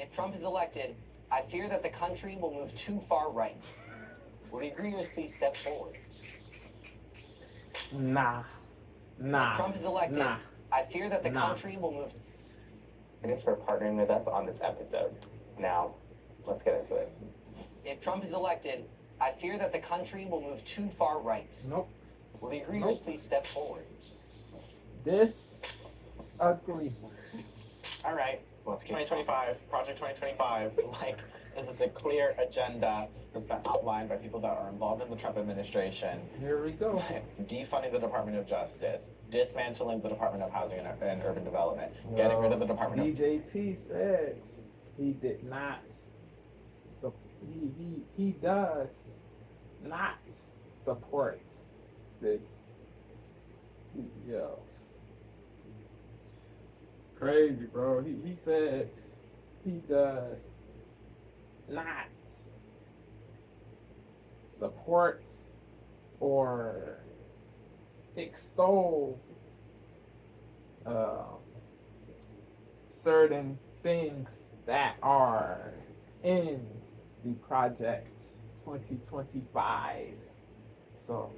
If Trump is elected, I fear that the country will move too far right. Would agreeers please step forward? Nah. If Trump is elected, I fear that the country will move. Thanks for partnering with us on this episode. Now, let's get into it. If Trump is elected, I fear that the country will move too far right. Nope. Will the agreeers please step forward? Disagree. All right. Let's get 2025, Project 2025. Like, this is a clear agenda that's been outlined by people that are involved in the Trump administration. Here we go. Defunding the Department of Justice, dismantling the Department of Housing and Urban Development, getting rid of the Department of... DJT said he did not, so he does not support this. Yo. Crazy, bro. He said he does not support or extol certain things that are in the Project 2025. So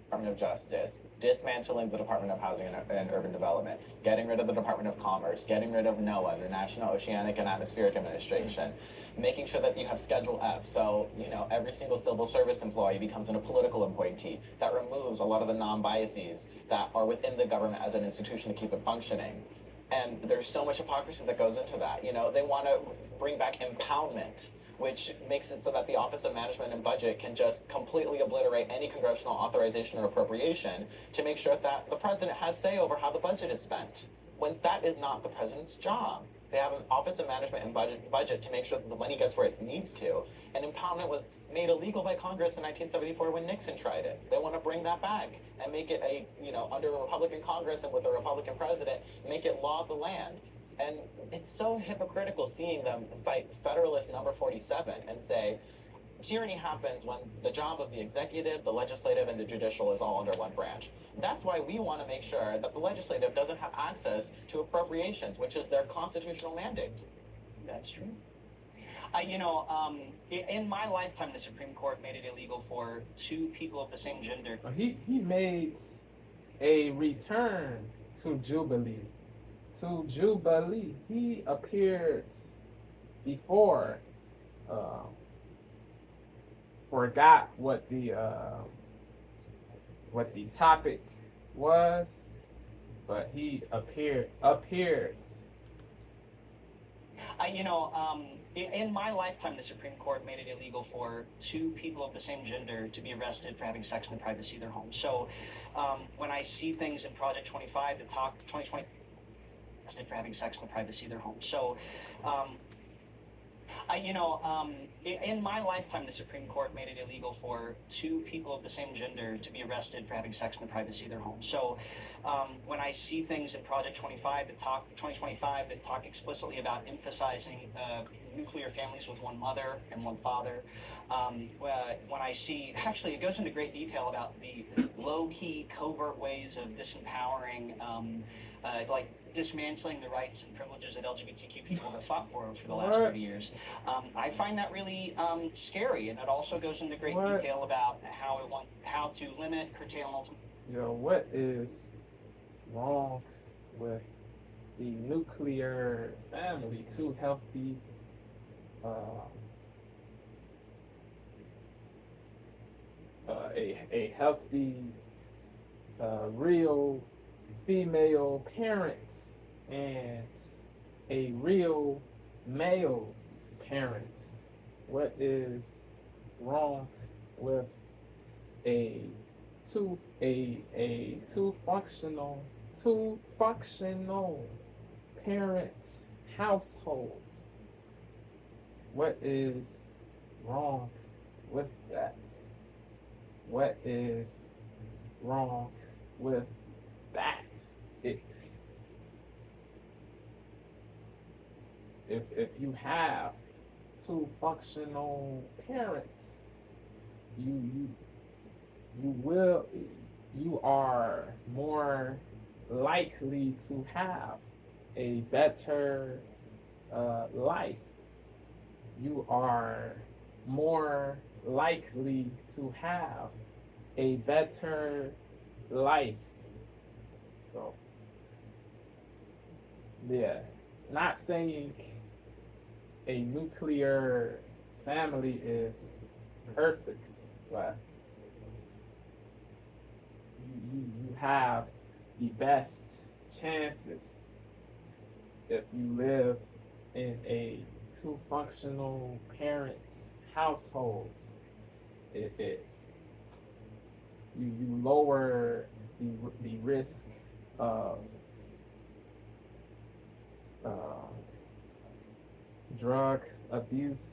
Department of Justice, dismantling the Department of Housing and Urban Development, getting rid of the Department of Commerce, getting rid of NOAA, the National Oceanic and Atmospheric Administration, making sure that you have Schedule F, so every single civil service employee becomes a political appointee. That removes a lot of the non-biases that are within the government as an institution to keep it functioning. And there's so much hypocrisy that goes into that. They want to bring back impoundment, which makes it so that the Office of Management and Budget can just completely obliterate any congressional authorization or appropriation to make sure that the president has say over how the budget is spent, when that is not the president's job. They have an Office of Management and Budget to make sure that the money gets where it needs to. And impoundment was made illegal by Congress in 1974 when Nixon tried it. They want to bring that back and make it under a Republican Congress and with a Republican president, make it law of the land. And it's so hypocritical seeing them cite Federalist number 47 and say, tyranny happens when the job of the executive, the legislative, and the judicial is all under one branch. That's why we want to make sure that the legislative doesn't have access to appropriations, which is their constitutional mandate. That's true. In my lifetime, the Supreme Court made it illegal for two people of the same gender. He made a return to Jubilee. He appeared before. Forgot what the topic was, but he appeared. In my lifetime, the Supreme Court made it illegal for two people of the same gender to be arrested for having sex in the privacy of their home. So when I see things in Project 25 that talk 2020 for having sex in the privacy of their home. So in my lifetime, the Supreme Court made it illegal for two people of the same gender to be arrested for having sex in the privacy of their home. So when I see things in Project 25 that talk 2025 that talk explicitly about emphasizing nuclear families with one mother and one father, when I see, actually it goes into great detail about the low-key covert ways of disempowering, like dismantling the rights and privileges that LGBTQ people have fought for the last 30 years. I find that really scary, and it also goes into great detail about how to limit, curtail, and ultimately. What is wrong with the nuclear family? Two healthy, a healthy, real female parent and a real male parent. What is wrong with a two functional parent household? What is wrong with that? What is wrong with that? If you have two functional parents, you are more likely to have a better life. You are more likely to have a better life. So, yeah, not saying a nuclear family is perfect, but you have the best chances if you live in a two functional parent household. It you lower the risk of uh, drug abuse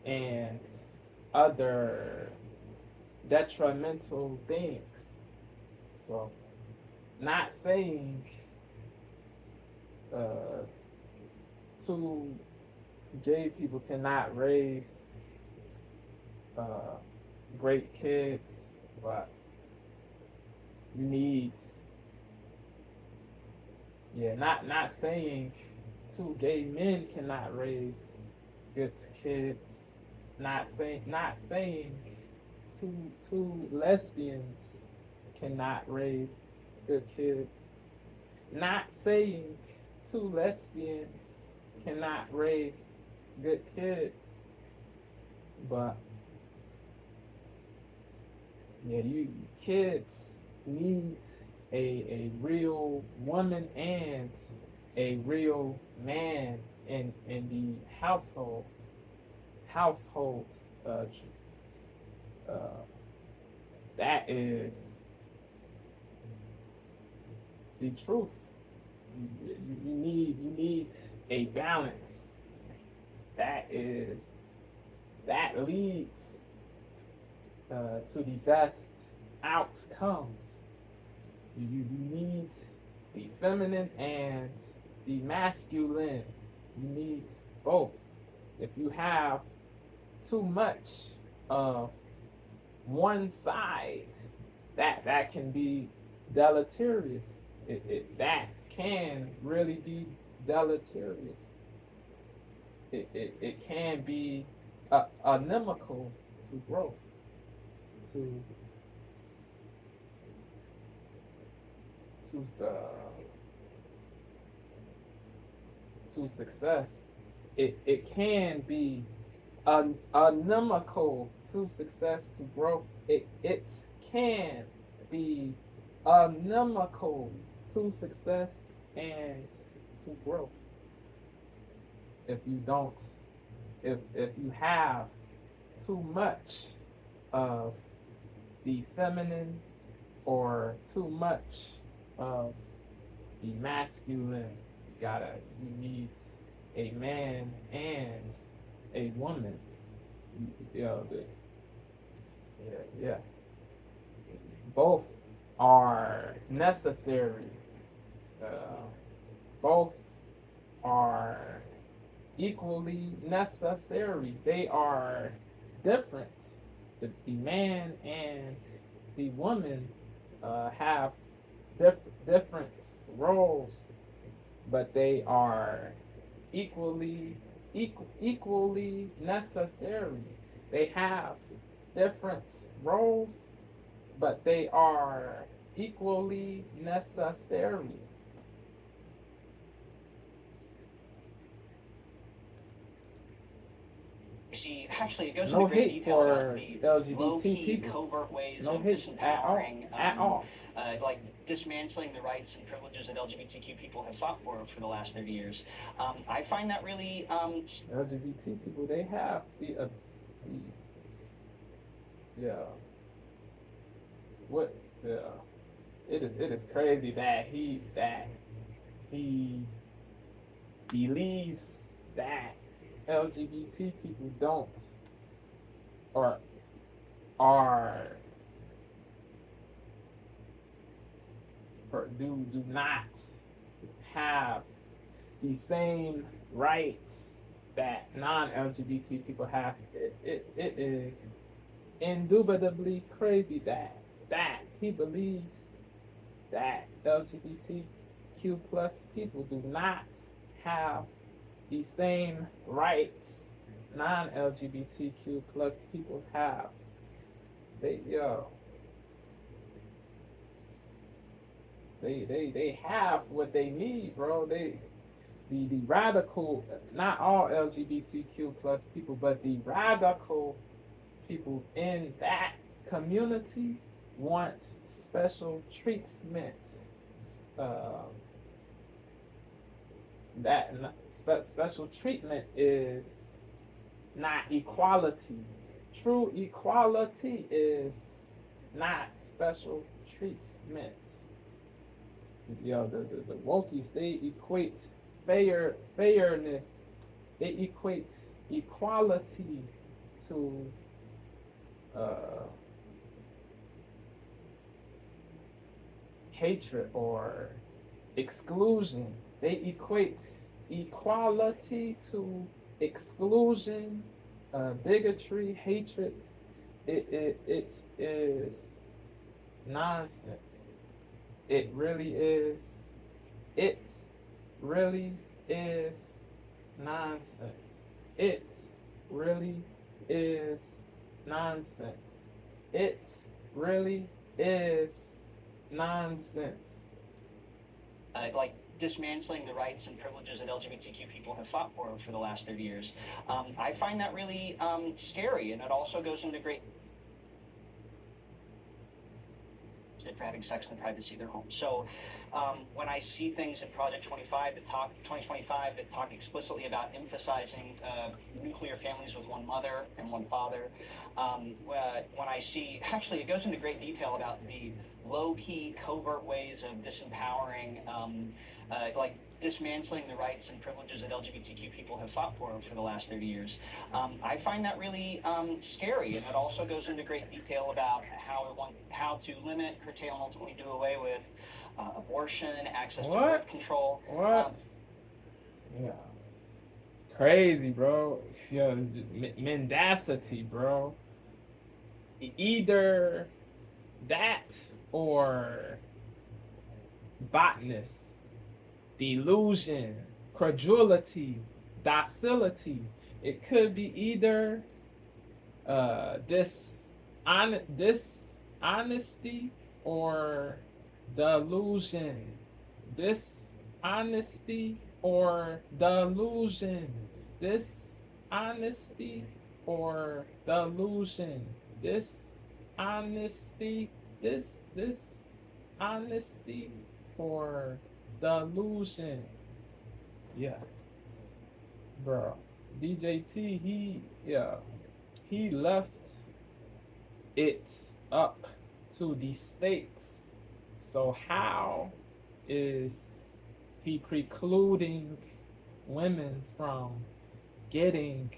and other detrimental things. So, not saying uh, two gay people cannot raise great kids, but you need, yeah, not saying two gay men cannot raise good kids, not saying two lesbians cannot raise good kids, not saying two lesbians cannot raise good kids, but yeah, you kids need a real woman and a real man in the household. Uh, that is the truth. You need a balance. That leads to the best outcomes. You need the feminine and the masculine. You need both. If you have too much of one side, that can be deleterious. That can really be deleterious. It can be inimical to growth, to to success. It can be inimical to success, to growth. It can be inimical to success and to growth. If you don't, if you have too much of the feminine or too much of the masculine, you need a man and a woman. Yeah. Both are necessary. Both are equally necessary. They are different. The man and the woman have different roles, but they are equally necessary. They have different roles, but they are equally necessary. See, actually, it goes No into great hate detail about for the LGBT low-key, people. covert ways No of hate disempowering, at all. like dismantling the rights and privileges that LGBTQ people have fought for the last 30 years. I find that really LGBT people, they have the yeah. What the? It is crazy that he believes that LGBT people don't or are or do not have the same rights that non-LGBT people have. It is indubitably crazy that he believes that LGBTQ LGBTQ plus people do not have the same rights non-LGBTQ plus people have. They have what they need, bro. The radical, not all LGBTQ plus people, but the radical people in that community want special treatment. That special treatment is not equality. True equality is not special treatment. The wokies, they equate fairness, they equate equality to hatred or exclusion. They equate equality to exclusion, bigotry, hatred. It is nonsense. It really is. It really is nonsense. It really is nonsense. It really is nonsense. Like dismantling the rights and privileges that LGBTQ people have fought for the last 30 years. I find that really scary, and it also goes into great for having sex in the privacy of their home. So when I see things in Project 2025 that talk explicitly about emphasizing nuclear families with one mother and one father, when I see, actually it goes into great detail about the low-key, covert ways of disempowering, like dismantling the rights and privileges that LGBTQ people have fought for the last 30 years. I find that really scary, and it also goes into great detail about how to limit, curtail, and ultimately do away with abortion, access to birth control. Yeah. Crazy, bro. Yeah, it's just mendacity, bro. Either that or botness, delusion, credulity, docility. It could be either dishonesty or delusion. Dishonesty or delusion. Dishonesty or delusion. Dishonesty. Dishonesty or delusion. Yeah. Bro. DJT, he left it up to the states. So how is he precluding women from getting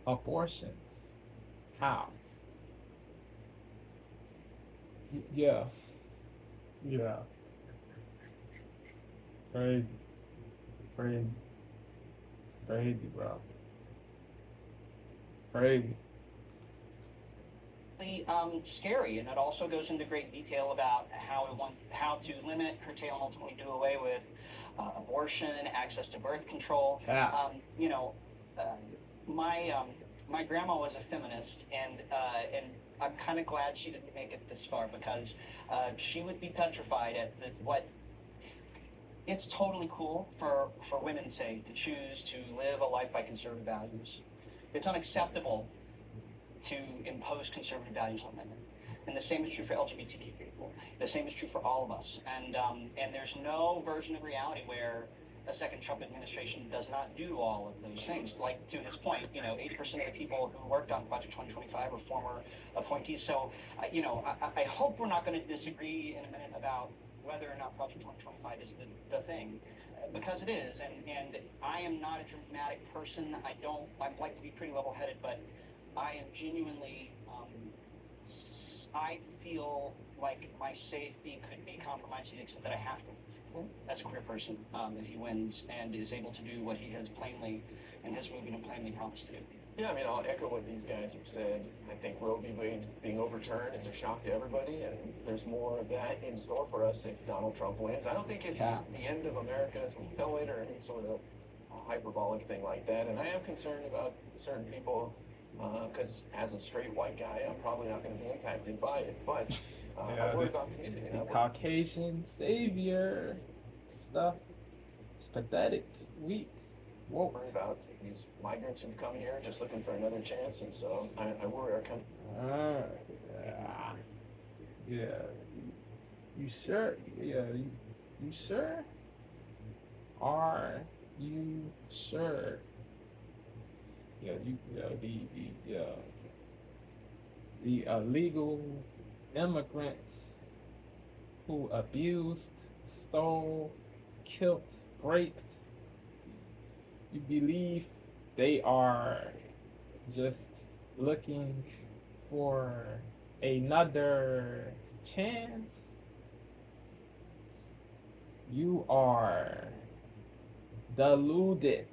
abortions? How? Yeah. Crazy. It's crazy, bro. Crazy. Scary, and it also goes into great detail about how to limit, curtail, and ultimately do away with abortion, access to birth control. My grandma was a feminist, and I'm kind of glad she didn't make it this far, because she would be petrified at what. It's totally cool for women's sake to choose to live a life by conservative values. It's unacceptable to impose conservative values on women. And the same is true for LGBTQ people. The same is true for all of us. And there's no version of reality where a second Trump administration does not do all of those things. Like, to his point, 80% of the people who worked on Project 2025 were former appointees. So, I hope we're not going to disagree in a minute about whether or not Project 2025 is the thing. Because it is, and I am not a dramatic person. I like to be pretty level-headed, but I am genuinely, I feel like my safety could be compromised to the extent that I have to, as a queer person, if he wins and is able to do what he has plainly, and his movement and plainly promised to do. Yeah, I mean, I'll echo what these guys have said. I think Roe v. Wade being overturned is a shock to everybody, and there's more of that in store for us if Donald Trump wins. I don't think it's Yeah. the end of America as we know it or any sort of hyperbolic thing like that. And I am concerned about certain people because as a straight white guy, I'm probably not going to be impacted by it. But I worry about community. The Caucasian savior stuff. It's pathetic. Weak. I worry about these migrants who come here just looking for another chance, and so I worry our country. Yeah. You sure? Yeah. You sure? Are you sure? Yeah. The illegal immigrants who abused, stole, killed, raped. You believe they are just looking for another chance? You are deluded.